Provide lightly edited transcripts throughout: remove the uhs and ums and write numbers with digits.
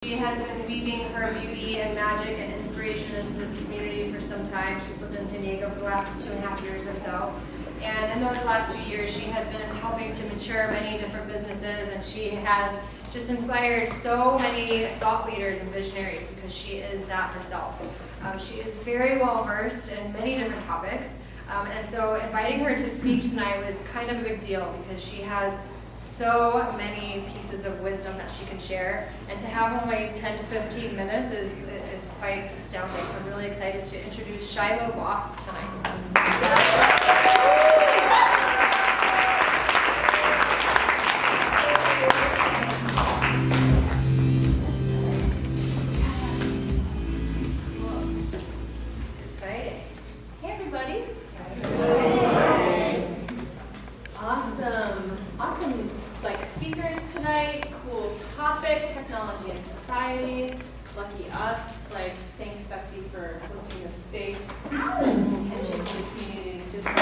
She has been weaving her beauty and magic and inspiration into this community for some time. She's lived in San Diego for the last 2.5 years or so. And in those last 2 years, she has been helping to mature many different businesses, and she has just inspired so many thought leaders and visionaries because she is that herself. She is very well versed in many different topics. And so inviting her to speak tonight was kind of a big deal because she has so many pieces of wisdom that she can share. And to have only 10 to 15 minutes is quite astounding. So I'm really excited to introduce Shiloh Boss tonight. Technology and society. Lucky us. Thanks Betsy for hosting this space and this attention to the community. Just such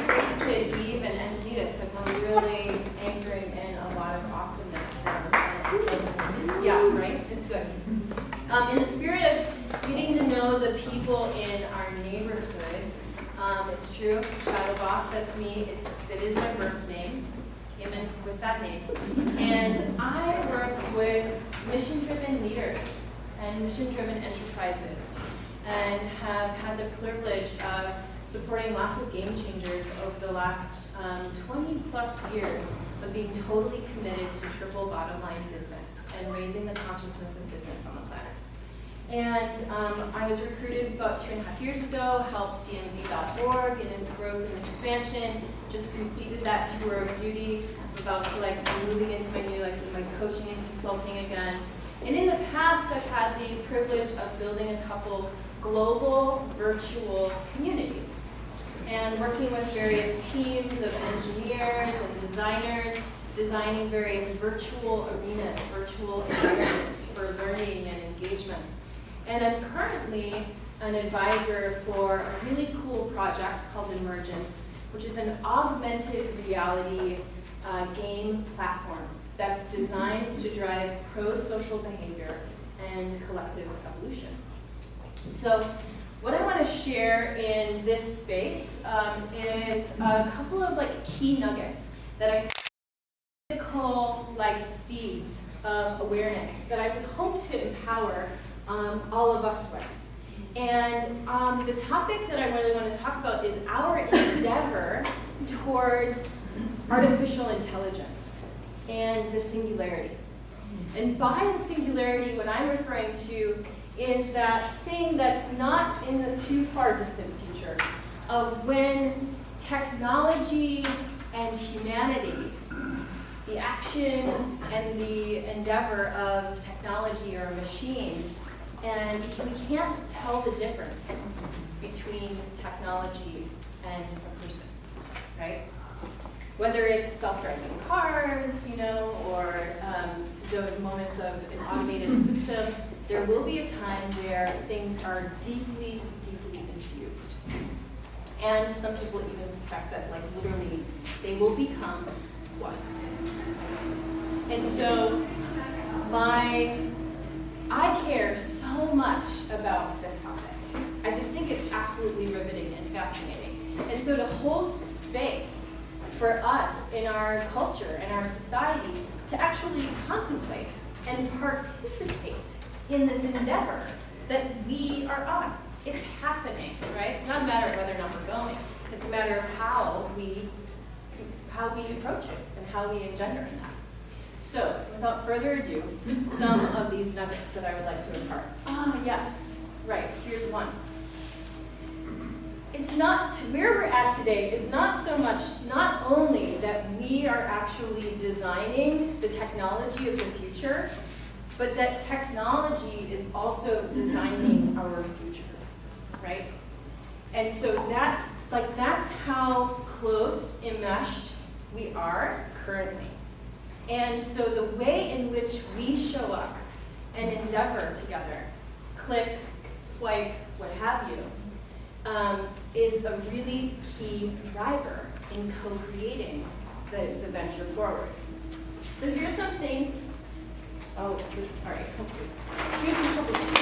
thanks to Eve and Encinitas for really anchoring in a lot of awesomeness around the planet. So it's good. In the spirit of getting to know the people in our neighborhood. It's true, Shiloh Boss, that's me. It is my birth name. Came in with that name. And I work with mission-driven leaders and mission-driven enterprises and have had the privilege of supporting lots of game changers over the last 20 plus years of being totally committed to triple bottom line business and raising the consciousness of business on the planet. And I was recruited about 2.5 years ago, helped DMV.org in its growth and expansion, just completed that tour of duty. I'm about to be moving into my new coaching and consulting again. And in the past, I've had the privilege of building a couple global virtual communities and working with various teams of engineers and designers, designing various virtual arenas, virtual environments for learning and engagement. And I'm currently an advisor for a really cool project called Emergence, which is an augmented reality game platform that's designed to drive pro-social behavior and collective evolution. So what I want to share in this space is a couple of key nuggets that I call seeds of awareness that I would hope to empower all of us with. And the topic that I really want to talk about is our endeavor towards artificial intelligence and the singularity. And by the singularity, what I'm referring to is that thing that's not in the too far distant future of when technology and humanity, the action and the endeavor of technology or a machine, and we can't tell the difference between technology and a person, right? Whether it's self-driving cars, or those moments of an automated system, there will be a time where things are deeply, deeply infused. And some people even suspect that, literally, they will become one. And so, I care so much about this topic. I just think it's absolutely riveting and fascinating. And so to host space for us in our culture and our society to actually contemplate and participate in this endeavor that we are on. It's happening, right? It's not a matter of whether or not we're going. It's a matter of how we approach it and how we engender in that. So, without further ado, some of these nuggets that I would like to impart. Yes, right, here's one. It's not, where we're at today is not so much, not only that we are actually designing the technology of the future, but that technology is also designing our future, right? And so that's how close enmeshed we are currently. And so the way in which we show up and endeavor together, click, swipe, what have you, is a really key driver in co-creating the venture forward. So here's some things. All right, here's a couple things.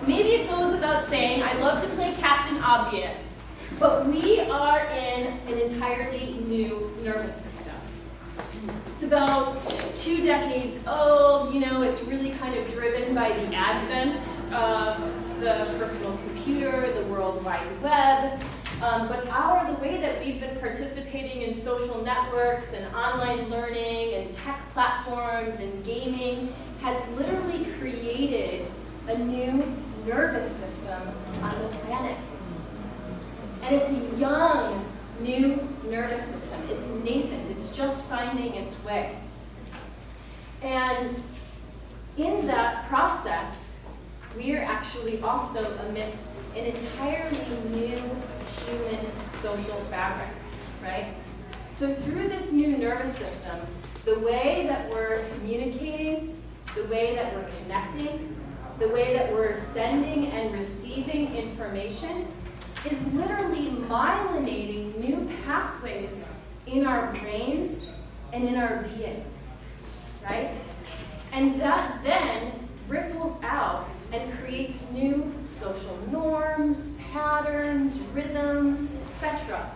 Maybe it goes without saying, I love to play Captain Obvious, but we are in an entirely new nervous system. It's about 2 decades old. It's really kind of driven by the advent of the personal computer, the World Wide Web. But the way that we've been participating in social networks and online learning and tech platforms and gaming has literally created a new nervous system on the planet. And it's a young, new nervous system. It's nascent. It's just finding its way. And in that process, we are actually also amidst an entirely new human social fabric, right? So through this new nervous system, the way that we're communicating, the way that we're connecting, the way that we're sending and receiving information is literally myelinating new pathways in our brains and in our being, right? And that then ripples out and creates new social norms, patterns, rhythms, etc.,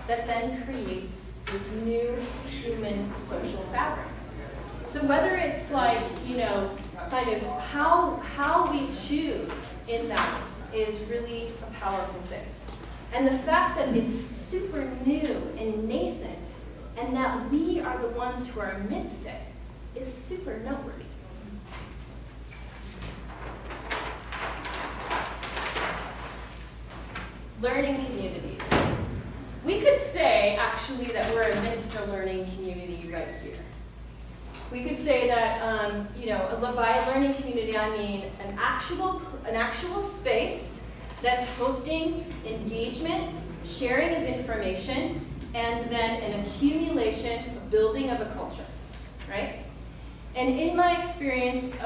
that then creates this new human social fabric. So whether it's like, kind of how we choose in that is really a powerful thing. And the fact that it's super new and nascent, and that we are the ones who are amidst it, is super noteworthy. Learning communities. We could say, actually, that we're amidst a learning community right here. We could say that, by a learning community, I mean an actual space that's hosting engagement, sharing of information, and then an accumulation, building of a culture, right? And in my experience,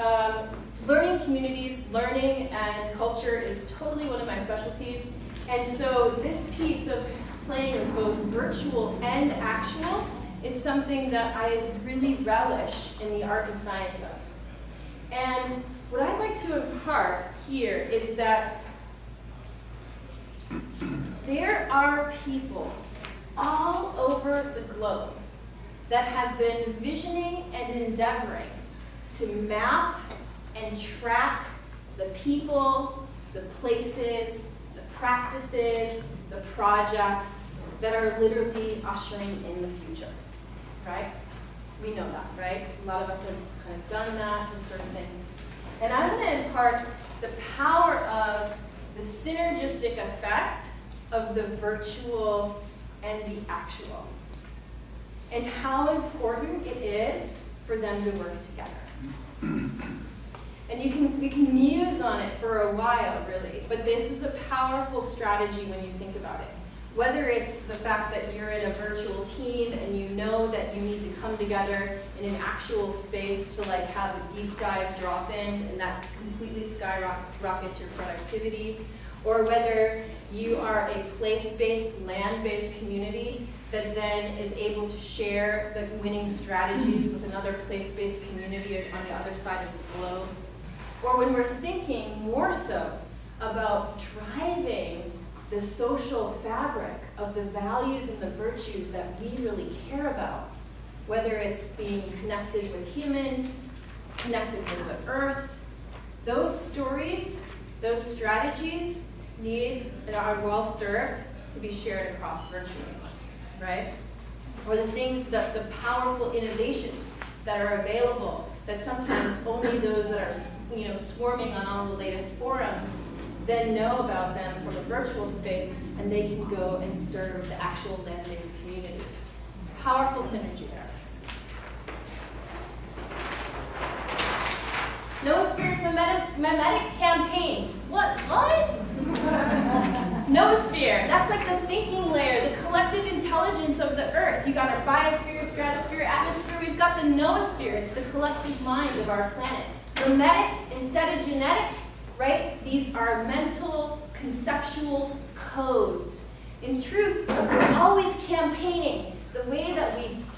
learning communities, learning and culture is totally one of my specialties. And so this piece of playing with both virtual and actual is something that I really relish in the art and science of. And what I'd like to impart here is that there are people all over the globe that have been visioning and endeavoring to map and track the people, the places, the practices, the projects that are literally ushering in the future, right? We know that, right? A lot of us have kind of done that, this sort of thing. And I'm going to impart the power of the synergistic effect of the virtual and the actual, and how important it is for them to work together. And we can muse on it for a while, really, but this is a powerful strategy when you think about it. Whether it's the fact that you're in a virtual team and you know that you need to come together in an actual space to have a deep dive drop-in, and that completely skyrockets your productivity, or whether you are a place-based, land-based community that then is able to share the winning strategies with another place-based community on the other side of the globe. Or when we're thinking more so about driving the social fabric of the values and the virtues that we really care about, whether it's being connected with humans, connected with the earth, those stories, those strategies need and are well served to be shared across virtually, right? Or the things that the powerful innovations that are available that sometimes only those that are swarming on all the latest forums then know about them from a virtual space, and they can go and serve the actual land-based communities. It's a powerful synergy there. Noosphere memetic campaigns. What? Noosphere. That's like the thinking layer, the collective intelligence of the earth. You got our biosphere, stratosphere, atmosphere. We've got the noosphere. It's the collective mind of our planet. Memetic instead of genetic, right? These are mental, conceptual codes. In truth, we're always campaigning. The way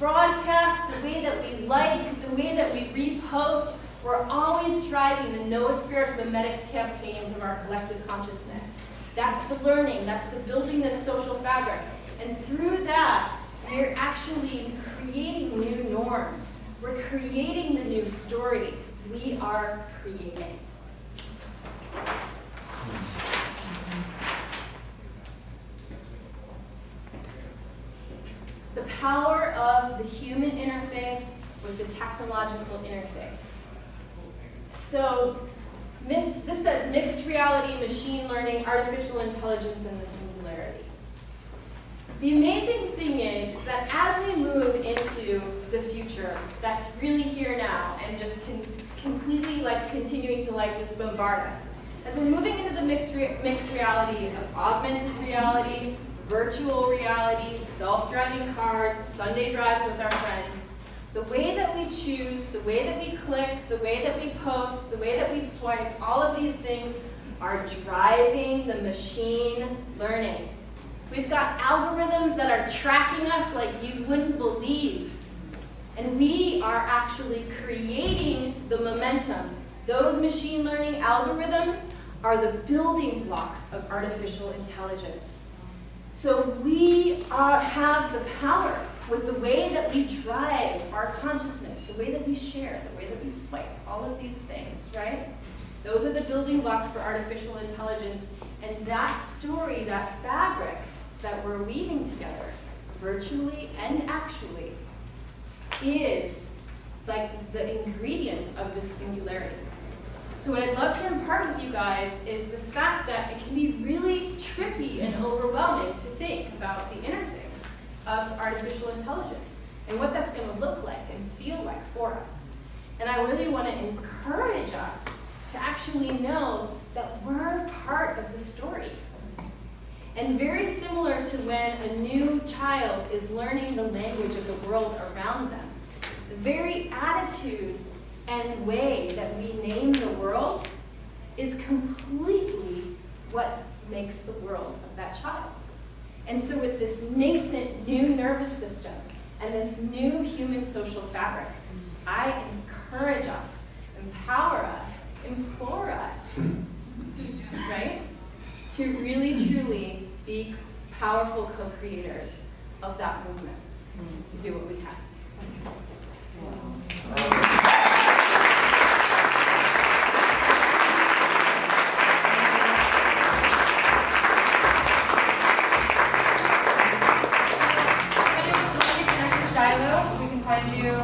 broadcast, the way that we like, the way that we repost, we're always driving the noosphere mimetic campaigns of our collective consciousness. That's the learning, that's the building this social fabric. And through that, we're actually creating new norms. We're creating the new story. We are creating. The power of the human interface with the technological interface. So this says mixed reality, machine learning, artificial intelligence, and the singularity. The amazing thing is that as we move into the future, that's really here now and just completely continuing to just bombard us. As we're moving into the mixed reality of augmented reality, virtual reality, self-driving cars, Sunday drives with our friends, the way that we choose, the way that we click, the way that we post, the way that we swipe, all of these things are driving the machine learning. We've got algorithms that are tracking us like you wouldn't believe. And we are actually creating the momentum. Those machine learning algorithms are the building blocks of artificial intelligence. So we have the power with the way that we drive our consciousness, the way that we share, the way that we swipe, all of these things, right? Those are the building blocks for artificial intelligence. And that story, that fabric that we're weaving together, virtually and actually, is like the ingredients of this singularity. So what I'd love to impart with you guys is this fact that it can be really trippy and overwhelming to think about the interface of artificial intelligence and what that's going to look like and feel like for us. And I really want to encourage us to actually know that we're part of the story. And very similar to when a new child is learning the language of the world around them, the very attitude and way that we name the world is completely what makes the world of that child. And so with this nascent new nervous system and this new human social fabric, I encourage us, empower us, implore us, right, to really truly be powerful co-creators of that movement. Do what we can. Shiloh, we can find you.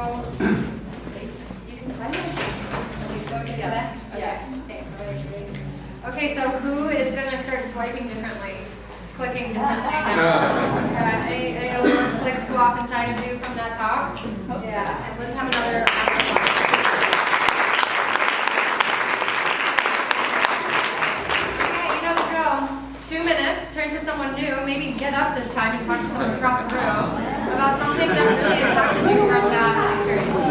You can find me. Yeah. Thanks. Okay, so who is going to start swiping differently, clicking differently? Any little clicks go off inside of you from that talk? Yeah. And let's have another. Okay, you know the drill. 2 minutes. Turn to someone new. Maybe get up this time and talk to someone across the room about something that really impacted you from that experience.